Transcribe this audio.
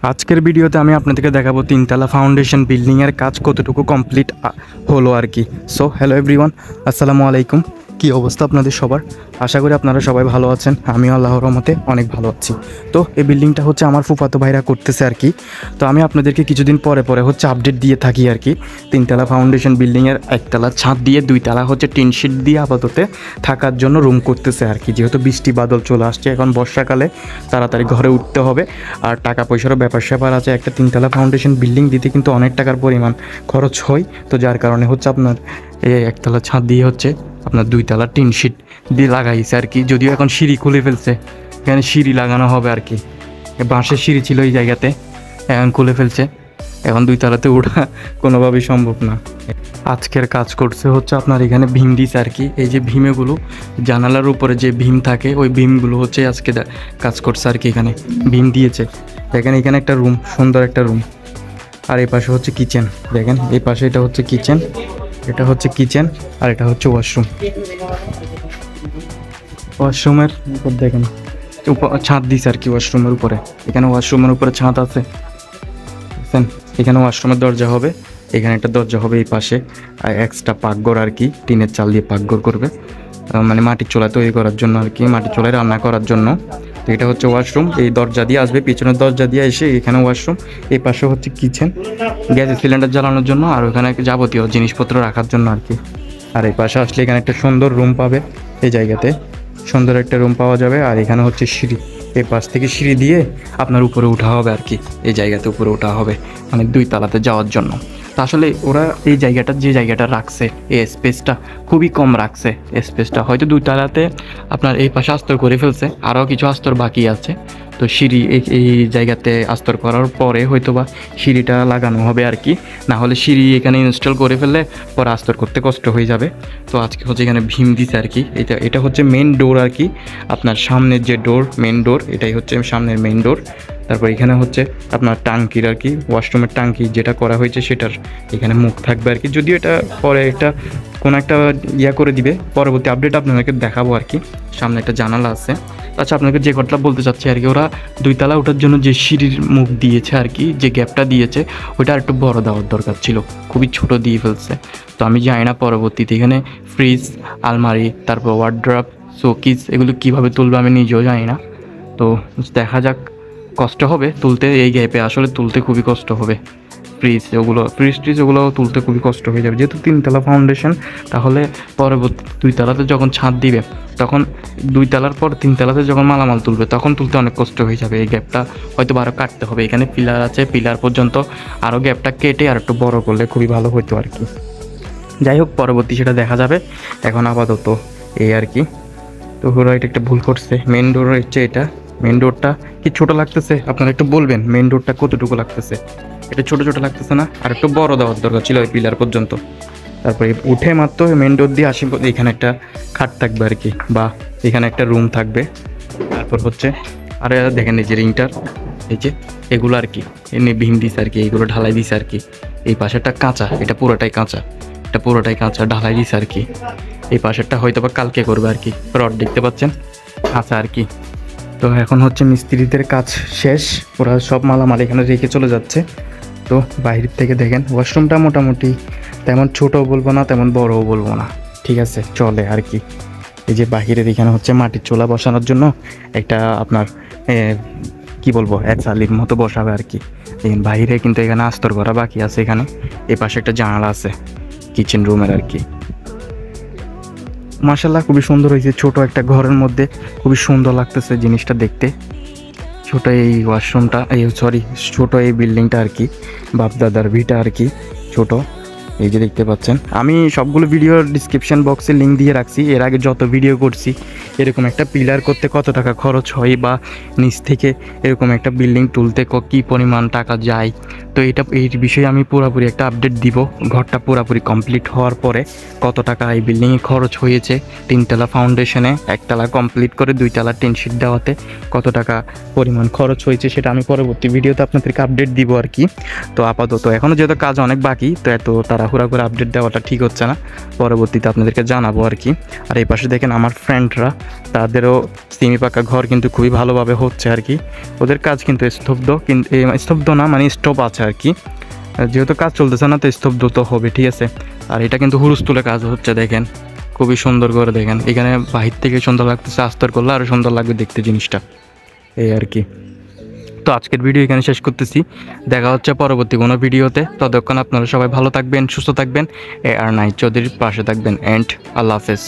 আজকের ভিডিওতে আমি আপনাদেরকে দেখাবো তিনতলা ফাউন্ডেশন বিল্ডিংয়ের কাজ কতটুকু কমপ্লিট হলো আর কি। সো হ্যালো এভরিওয়ান, আসসালামু আলাইকুম। কি অবস্থা আপনাদের সবার? আশা করি আপনারা সবাই ভালো আছেন। আমিও আল্লাহর রহমতে অনেক ভালো আছি। তো এই বিল্ডিংটা হচ্ছে আমার ফুফাতো ভাইরা করতেছে আর কি। তো আমি আপনাদেরকে কিছুদিন পরে পরে হচ্ছে আপডেট দিয়ে থাকি আর কি। তিনতলা ফাউন্ডেশন বিল্ডিংয়ের একতলা ছাদ দিয়ে দুইতলা হচ্ছে টিন শিট দিয়ে আপাতত থাকার জন্য রুম করতেছে আর কি। যেহেতু বৃষ্টি বাদল চলে আসছে, এখন বর্ষাকালে তাড়াতাড়ি ঘরে উঠতে হবে, আর টাকা পয়সারও ব্যাপার স্যাপার আছে। একটা তিনতলা ফাউন্ডেশন বিল্ডিং দিতে কিন্তু অনেক টাকার পরিমাণ খরচ হয়। তো যার কারণে হচ্ছে আপনার এই একতলা ছাদ দিয়ে হচ্ছে আপনার দুইতলা টিন শিট দিয়ে লাগাইছে আর কি। যদিও এখন সিঁড়ি খুলে ফেলছে, এখানে সিঁড়ি লাগানো হবে আর কি। বাঁশের সিঁড়ি ছিল এই জায়গাতে, এখন খুলে ফেলছে। এখন দুইতলাতে ওঠা কোনোভাবেই সম্ভব না। আজকের কাজ করছে হচ্ছে আপনার এখানে ভীম দিছে আর কি। এই যে ভীমেগুলো জানালার উপরে যে ভীম থাকে, ওই ভীমগুলো হচ্ছে আজকে কাজ করছে আর কি। এখানে ভীম দিয়েছে। দেখেন এখানে একটা রুম, সুন্দর একটা রুম, আর এই পাশে হচ্ছে কিচেন। দেখেন এই পাশে এটা হচ্ছে কিচেন, এটা হচ্ছে কিচেন, আর এটা হচ্ছে ওয়াশরুম। ওয়াশরুমের উপর দেখেন ছাদ দিছে আর কি। ওয়াশরুমের উপরে, এখানে ওয়াশরুমের উপরে ছাদ আছে, বুঝছেন? এখানে ওয়াশরুমের দরজা হবে, এখানে একটা দরজা হবে এই পাশে, আর এক্সট্রা পাকঘর আর কি। টিনের চাল দিয়ে পাকঘর করবে, মানে মাটির চুলা তৈরি করার জন্য আর কি, মাটির চুলায় রান্না করার জন্য। তো এটা হচ্ছে ওয়াশরুম, এই দরজা দিয়ে আসবে, পিছনের দরজা দিয়ে এসে এখানে ওয়াশরুম। এই পাশে হচ্ছে কিচেন, গ্যাসের সিলিন্ডার জ্বালানোর জন্য, আর ওখানে যাবতীয় জিনিসপত্র রাখার জন্য আর কি। আর এই পাশে আসলে এখানে একটা সুন্দর রুম পাবে, এই জায়গাতে সুন্দর একটা রুম পাওয়া যাবে। আর এখানে হচ্ছে সিঁড়ি, এই পাশ থেকে সিঁড়ি দিয়ে আপনার উপরে উঠা হবে আর কি। এই জায়গাতে উপরে উঠা হবে, মানে দুই তালাতে যাওয়ার জন্য। তা আসলে ওরা এই জায়গাটা, যে জায়গাটা রাখছে, এই স্পেসটা খুবই কম রাখছে। স্পেসটা হয়তো দুই তালাতে আপনার এই পাশে আস্তর করে ফেলছে, আরও কিছু আস্তর বাকি আছে। তো সিঁড়ি এই জায়গাতে আস্তর করার পরে হয়তো বা সিঁড়িটা লাগানো হবে আর কি। না হলে সিঁড়ি এখানে ইনস্টল করে ফেললে পরে আস্তর করতে কষ্ট হয়ে যাবে। তো আজকে হচ্ছে এখানে ভীম দিছে আর কি। এটা হচ্ছে মেন ডোর আর কি, আপনার সামনের যে ডোর, মেন ডোর, এটাই হচ্ছে সামনের মেন ডোর। তারপর এখানে হচ্ছে আপনার টাঙ্কির আর কি, ওয়াশরুমের টাঙ্কি যেটা করা হয়েছে সেটার এখানে মুখ থাকবে আর কি। যদিও এটা পরে একটা কোনো একটা করে দিবে, পরবর্তী আপডেট আপনাদেরকে দেখাবো আর কি। সামনে একটা জানালা আছে। আচ্ছা, আপনাকে যে কথাটা বলতে চাচ্ছি আর কি, ওরা দুইতলা ওঠার জন্য যে সিঁড়ির মুখ দিয়েছে আর কি, যে গ্যাপটা দিয়েছে, ওইটা আর একটু বড় দেওয়ার দরকার ছিল, খুবই ছোট দিয়ে ফেলছে। তো আমি জানি না পরবর্তীতে এখানে ফ্রিজ, আলমারি, তারপর ওয়ার্ড্রপ, শোকেস এগুলো কীভাবে তুলবে আমি নিজেও জানি না। তো দেখা যাক, কষ্ট হবে তুলতে, এই গ্যাপে আসলে তুলতে খুবই কষ্ট হবে। ফ্রিজ ট্রিজ ওগুলো তুলতে খুবই কষ্ট হয়ে যাবে, যেহেতু তিনতলা ফাউন্ডেশন। তাহলে পরবর্তী দুই তলাতে যখন ছাদ দিবে, তখন দুই তলার পর তিন তলাতে যখন মালামাল তুলবে, তখন তুলতে অনেক কষ্ট হয়ে যাবে। এই গ্যাপটা হয়তো আরও কাটতে হবে। এখানে পিলার আছে, পিলার পর্যন্ত আরও গ্যাপটা কেটে আর একটু বড় করলে খুবই ভালো হতো আর কি। যাই হোক, পরবর্তী সেটা দেখা যাবে। এখন আপাতত এই আর কি। তো ওরা এটা একটা ভুল করছে, মেন ডোর হচ্ছে এটা। মেন ডোরটা কি ছোটো লাগতেছে? আপনারা একটু বলবেন মেন ডোরটা কতটুকু লাগতেছে। এটা ছোটো ছোটো লাগতেছে না? আর একটু বড় দেওয়ার দরকার ছিল ওই পিলার পর্যন্ত। তারপরে উঠে মাত্র মেন ডোর দিয়ে আসি, এখানে একটা খাট থাকবে আর কি, বা এখানে একটা রুম থাকবে। তারপর হচ্ছে আর দেখেন এই যে রিংটার, এই যে এগুলো আর কি এমনি ভীম দিছে আর কি, এইগুলো ঢালাই দিছে আর কি। এই পাশেরটা কাঁচা, এটা পুরোটাই কাঁচা, এটা পুরোটাই কাঁচা ঢালাই দিছে আর কি। এই পাশেরটা হয়তো বা কালকে করবে আর কি। রড দেখতে পাচ্ছেন, কাঁচা আর কি। তো এখন হচ্ছে মিস্ত্রিদের কাজ শেষ, ওরা সব মালামাল এখানে রেখে চলে যাচ্ছে। তো বাইরের থেকে দেখেন ওয়াশরুমটা মোটামুটি তেমন ছোটও বলবো না, তেমন বড়ও বলবো না, ঠিক আছে, চলে আর কি। এই যে বাহিরের এখানে হচ্ছে মাটির চুলা বসানোর জন্য একটা আপনার কি বলবো, চালির মতো বসাবে আর কি। বাইরে কিন্তু এখানে আস্তর করা বাকি আছে। এখানে এই পাশে একটা জানালা আছে কিচেন রুমের আর কি। মাশাআল্লাহ খুবই সুন্দর হয়েছে, ছোট একটা ঘরের মধ্যে খুবই সুন্দর লাগতেছে জিনিসটা দেখতে। ছোট এই ওয়াশরুমটা, ছোট এই বিল্ডিংটা আর কি, বাপদাদার ভিটা আর কি, ছোট। এই যে দেখতে পাচ্ছেন, আমি সবগুলো ভিডিওর ডিসক্রিপশন বক্সে লিঙ্ক দিয়ে রাখছি। এর আগে যত ভিডিও করছি, এরকম একটা পিলার করতে কত টাকা খরচ হয়, বা নিচ থেকে এরকম একটা বিল্ডিং তুলতে কী পরিমাণ টাকা যায়, তো এই বিষয়ে আমি পুরোপুরি একটা আপডেট দিব। ঘরটা পুরোপুরি কমপ্লিট হওয়ার পরে কত টাকা এই বিল্ডিংয়ে খরচ হয়েছে, তিনতলা ফাউন্ডেশনে একতলা কমপ্লিট করে দুইতলা টিন শিট দেওয়াতে কত টাকা পরিমাণ খরচ হয়েছে, সেটা আমি পরবর্তী ভিডিওতে আপনাদেরকে আপডেট দিব আর কি। তো আপাতত এখনও যেহেতু কাজ অনেক বাকি, তো এত তারা তাড়াহুড়া করে আপডেট দেওয়াটা ঠিক হচ্ছে না, পরবর্তীতে আপনাদেরকে জানাবো আর কি। আর এই পাশে দেখেন আমার ফ্রেন্ডরা, তাদেরও সিমি পাকা ঘর কিন্তু খুবই ভালোভাবে হচ্ছে আর কি। ওদের কাজ কিন্তু স্তব্ধ, কিন্তু স্তব্ধ না মানে স্টপ আছে আর কি, যেহেতু কাজ চলতেছে না তো স্তব্ধ তো হবে, ঠিক আছে। আর এটা কিন্তু হুরুস্তুলে কাজ হচ্ছে, দেখেন খুবই সুন্দর করে দেখেন, এখানে বাহির থেকে সুন্দর লাগতেছে, আস্তর করলে আরও সুন্দর লাগবে দেখতে জিনিসটা, এই আর কি। তো আজকের ভিডিও এখানে শেষ করতেছি, দেখা হচ্ছে পরবর্তী কোনো ভিডিওতে। ততক্ষণ আপনারা সবাই ভালো থাকবেন, সুস্থ থাকবেন, আর নাই চৌধুরীর পাশে থাকবেন, অ্যান্ড আল্লাহ হাফেজ।